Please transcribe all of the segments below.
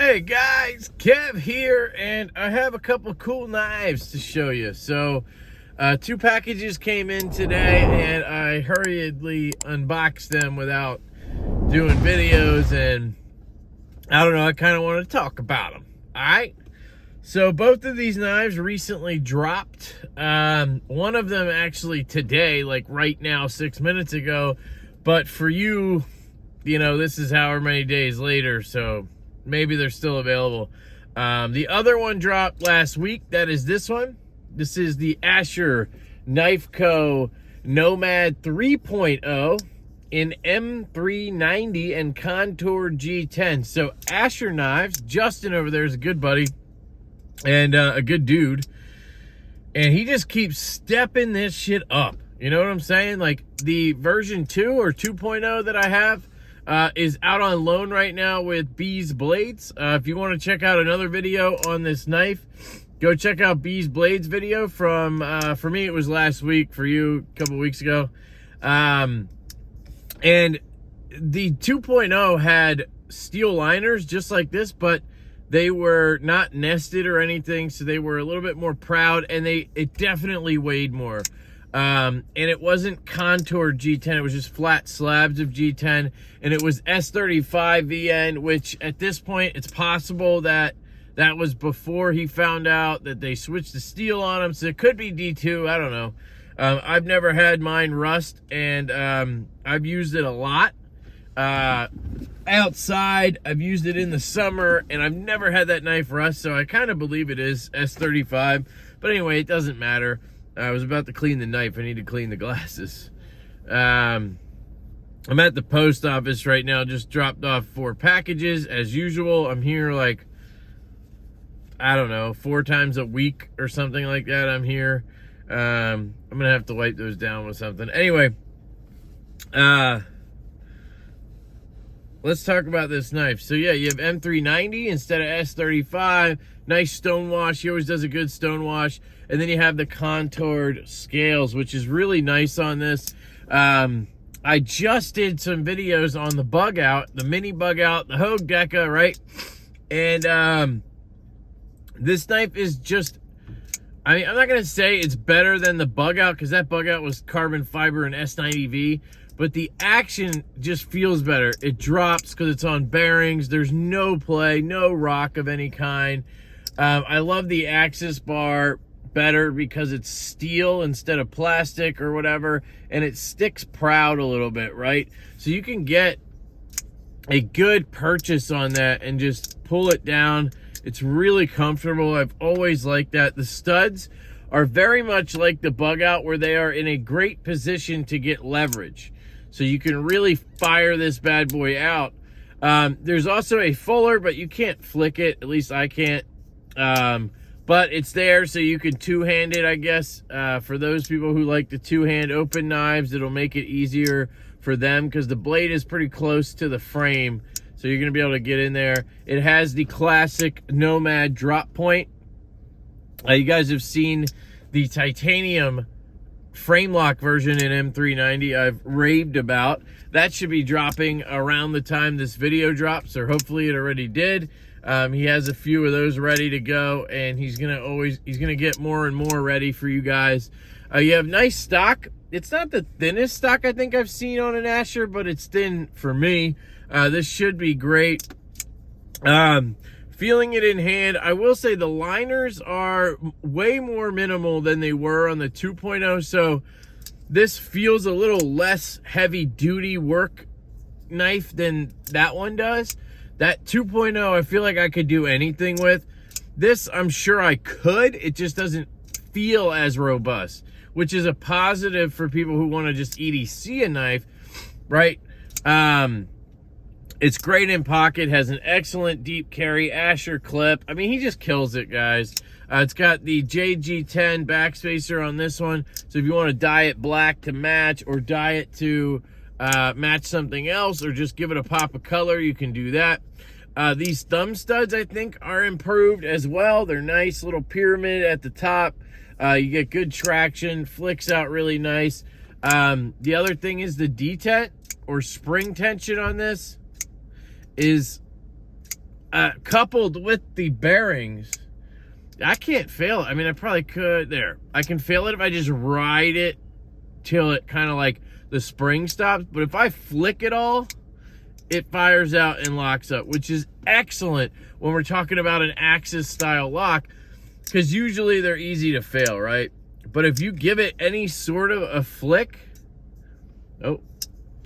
Hey guys, Kev here, and I have a couple cool knives to show you. So, two packages came in today, and I hurriedly unboxed them without doing videos, and I don't know, I kind of want to talk about them. Alright? So, both of these knives recently dropped. One of them actually today, like right now, 6 minutes ago. But for you, you know, this is however many days later, so maybe they're still available. The other one dropped last week. That is this one. This is the Asher Knife Co. Nomad 3.0 in M390 and Contour G10. So Asher Knives, Justin over there is a good buddy and a good dude. And he just keeps stepping this shit up. You know what I'm saying? Like the version 2 or 2.0 that I have is out on loan right now with Bees Blades. If you want to check out another video on this knife, go check out Bees Blades video from, for me it was last week, for you a couple weeks ago. And the 2.0 had steel liners just like this, but they were not nested or anything, so they were a little bit more proud, and it definitely weighed more. And it wasn't Contour G10, it was just flat slabs of G10, and it was S35 VN, which at this point, it's possible that that was before he found out that they switched the steel on him, so it could be D2, I don't know. I've never had mine rust, and I've used it a lot. Outside, I've used it in the summer, and I've never had that knife rust, so I kind of believe it is S35, but anyway, it doesn't matter. I was about to clean the knife. I need to clean the glasses. I'm at the post office right now. Just dropped off 4 packages. As usual, I'm here like, I don't know, 4 times a week or something like that. I'm here. I'm going to have to wipe those down with something. Anyway, let's talk about this knife. So yeah, you have M390 instead of S35. Nice stone wash. He always does a good stone wash. And then you have the contoured scales, which is really nice on this. I just did some videos on the bug out, the mini bug out, the Hogue Deca, right? And this knife is just, I mean, I'm not going to say it's better than the bug out, because that bug out was carbon fiber and S90V. But the action just feels better. It drops because it's on bearings. There's no play, no rock of any kind. I love the axis bar better because it's steel instead of plastic or whatever, and it sticks proud a little bit, right? So you can get a good purchase on that and just pull it down. It's really comfortable. I've always liked that. The studs are very much like the bug out, where they are in a great position to get leverage. So you can really fire this bad boy out. There's also a fuller, but you can't flick it. At least I can't. But it's there, so you can two-hand it, I guess. For those people who like the two-hand open knives, it'll make it easier for them, because the blade is pretty close to the frame. So you're going to be able to get in there. It has the classic Nomad drop point. You guys have seen the titanium frame lock version in M390 I've raved about. That should be dropping around the time this video drops, or hopefully it already did. He has a few of those ready to go, and he's gonna get more and more ready for you guys. You have nice stock. It's not the thinnest stock I think I've seen on an Asher, but it's thin for me. This should be great. Feeling it in hand, I will say the liners are way more minimal than they were on the 2.0, so this feels a little less heavy duty work knife than that one does. That 2.0, I feel like I could do anything with. This, I'm sure I could. It just doesn't feel as robust, which is a positive for people who want to just EDC a knife, right? It's great in pocket, has an excellent deep carry, Asher clip. I mean, he just kills it, guys. It's got the JG10 backspacer on this one, so if you want to dye it black to match, or dye it to match something else, or just give it a pop of color, you can do that. These thumb studs, I think, are improved as well. They're nice, little pyramid at the top. You get good traction, flicks out really nice. The other thing is the detent, or spring tension on this, is coupled with the bearings, I can't fail it. I mean, I probably could. There, I can fail it if I just ride it till it kind of like the spring stops. But if I flick it all, it fires out and locks up, which is excellent when we're talking about an Axis style lock, because usually they're easy to fail, right? But if you give it any sort of a flick, oh,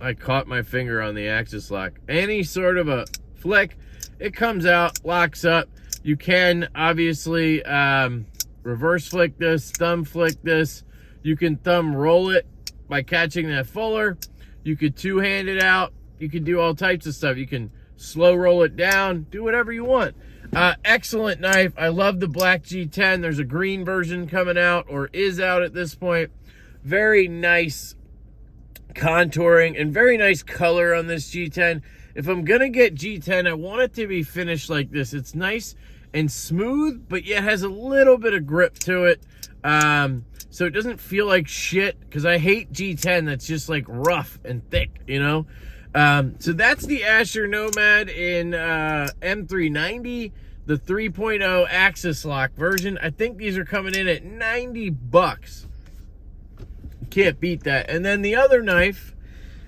I caught my finger on the Axis lock. Any sort of a flick, it comes out, locks up. You can obviously reverse flick this, thumb flick this. You can thumb roll it by catching that fuller. You could two-hand it out. You can do all types of stuff. You can slow roll it down, do whatever you want. Excellent knife. I love the black G10. There's a green version coming out, or is out at this point. Very nice contouring and very nice color on this G10. If I'm gonna get G10, I want it to be finished like this. It's nice and smooth, but yet has a little bit of grip to it. So it doesn't feel like shit, because I hate G10 that's just like rough and thick, you know? So that's the Asher Nomad in M390, the 3.0 Axis lock version. I think these are coming in at 90 bucks. Can't beat that. And then the other knife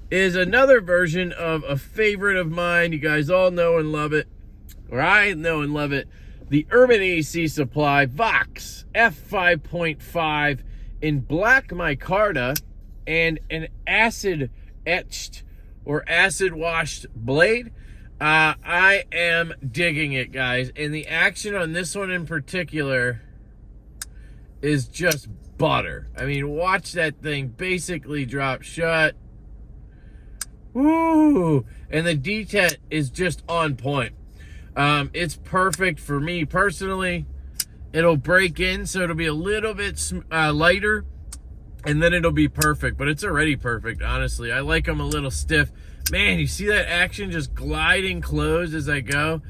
is another version of a favorite of mine. You guys all know and love it, or I know and love it. The Urban AC Supply Vox F5.5 in black micarta and an acid etched or acid washed blade. I am digging it, guys. And the action on this one in particular is just butter. I mean, watch that thing basically drop shut. Woo! And the detent is just on point. It's perfect for me personally. It'll break in, so it'll be a little bit lighter, and then it'll be perfect. But it's already perfect, honestly. I like them a little stiff. Man, you see that action just gliding closed as I go?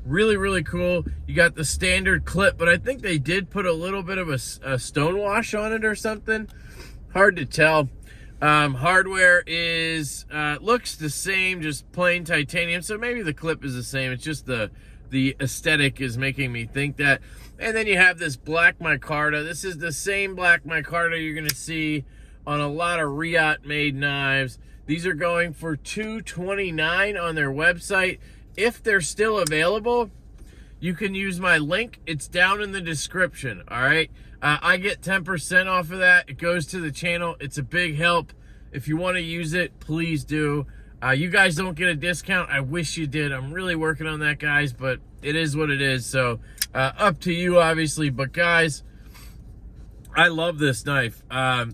Really, really cool. You got the standard clip, but I think they did put a little bit of a stonewash on it or something. Hard to tell. Hardware is looks the same, just plain titanium, so maybe the clip is the same. It's just the aesthetic is making me think that. And then you have this black micarta. This is the same black micarta you're gonna see on a lot of Riot made knives. These are going for $229 on their website. If they're still available, you can use my link. It's down in the description, all right? I get 10% off of that. It goes to the channel. It's a big help. If you want to use it, please do. You guys don't get a discount. I wish you did. I'm really working on that, guys, but it is what it is. So up to you, obviously. But guys, I love this knife.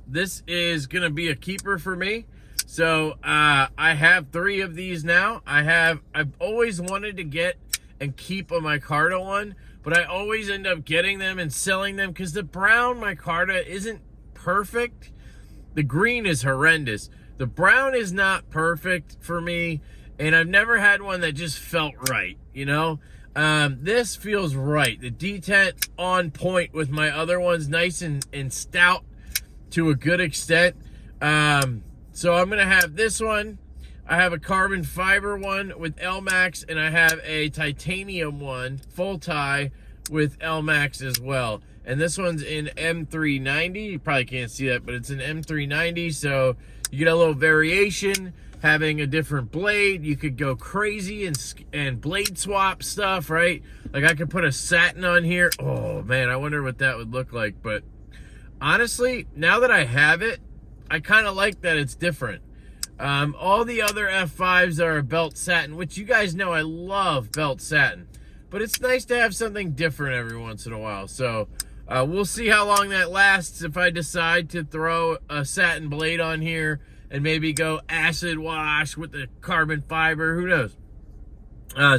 This is going to be a keeper for me. So I have 3 of these now. I've always wanted to get and keep a micarta one, but I always end up getting them and selling them because the brown micarta isn't perfect. The green is horrendous. The brown is not perfect for me, and I've never had one that just felt right, you know? This feels right. The detent on point with my other ones, nice and stout to a good extent. So I'm going to have this one. I have a carbon fiber one with L-Max, and I have a titanium one, full tie, with L-Max as well. And this one's in M390. You probably can't see that, but it's an M390, so you get a little variation, having a different blade. You could go crazy and blade swap stuff, right? Like I could put a satin on here. Oh, man, I wonder what that would look like. But honestly, now that I have it, I kind of like that it's different. All the other F5s are a belt satin, which you guys know I love belt satin. But it's nice to have something different every once in a while. So we'll see how long that lasts if I decide to throw a satin blade on here and maybe go acid wash with the carbon fiber. Who knows?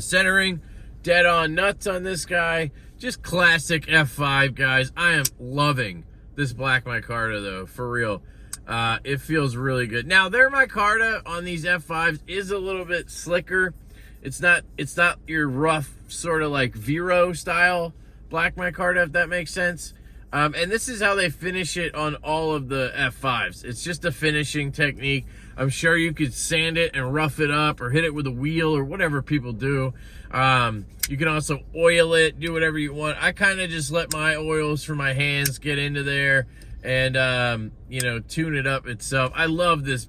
Centering, dead on nuts on this guy. Just classic F5, guys. I am loving this black micarta, though, for real. It feels really good. Now, their micarta on these F5s is a little bit slicker. It's not your rough sort of like Vero style black micarta, if that makes sense. And this is how they finish it on all of the F5s. It's just a finishing technique. I'm sure you could sand it and rough it up or hit it with a wheel or whatever people do. You can also oil it, do whatever you want. I kind of just let my oils for my hands get into there and, you know, tune it up itself. I love this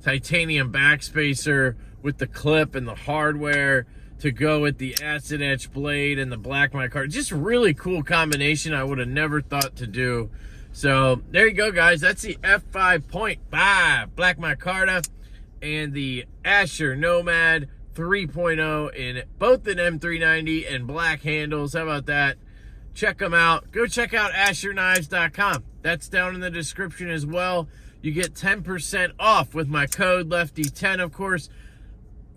titanium backspacer with the clip and the hardware to go with the acid etch blade and the black micarta. Just really cool combination I would have never thought to do. So there you go, guys. That's the F5.5 black micarta and the Asher Nomad 3.0 in both an M390 and black handles. How about that? Check them out. Go check out AsherKnives.com. That's down in the description as well. You get 10% off with my code LeftyEDC, of course.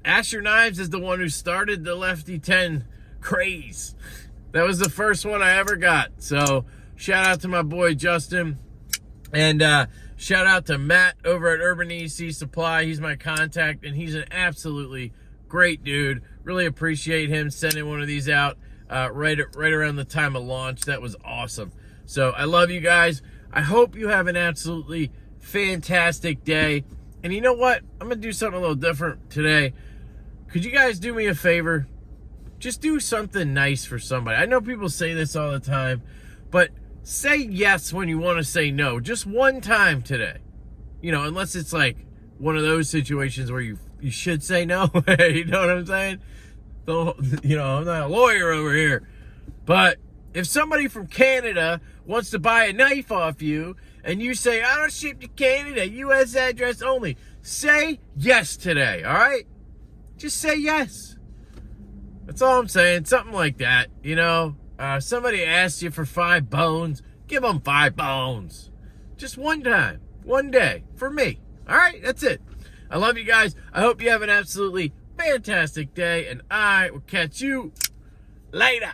Asher Knives is the one who started the LeftyEDC craze. That was the first one I ever got. So shout out to my boy Justin. And shout out to Matt over at Urban EDC Supply. He's my contact, and he's an absolutely great dude. Really appreciate him sending one of these out right around the time of launch. That was awesome. So I love you guys. I hope you have an absolutely fantastic day. And you know what? I'm going to do something a little different today. Could you guys do me a favor? Just do something nice for somebody. I know people say this all the time, but say yes when you want to say no. Just one time today. You know, unless it's like one of those situations where you should say no. You know what I'm saying? You know, I'm not a lawyer over here. But if somebody from Canada wants to buy a knife off you and you say, I don't ship to Canada, U.S. address only, say yes today, all right? Just say yes. That's all I'm saying. Something like that, you know? Somebody asks you for 5 bones, give them 5 bones. Just one time, one day, for me. All right? That's it. I love you guys. I hope you have an absolutely fantastic day, and I will catch you later.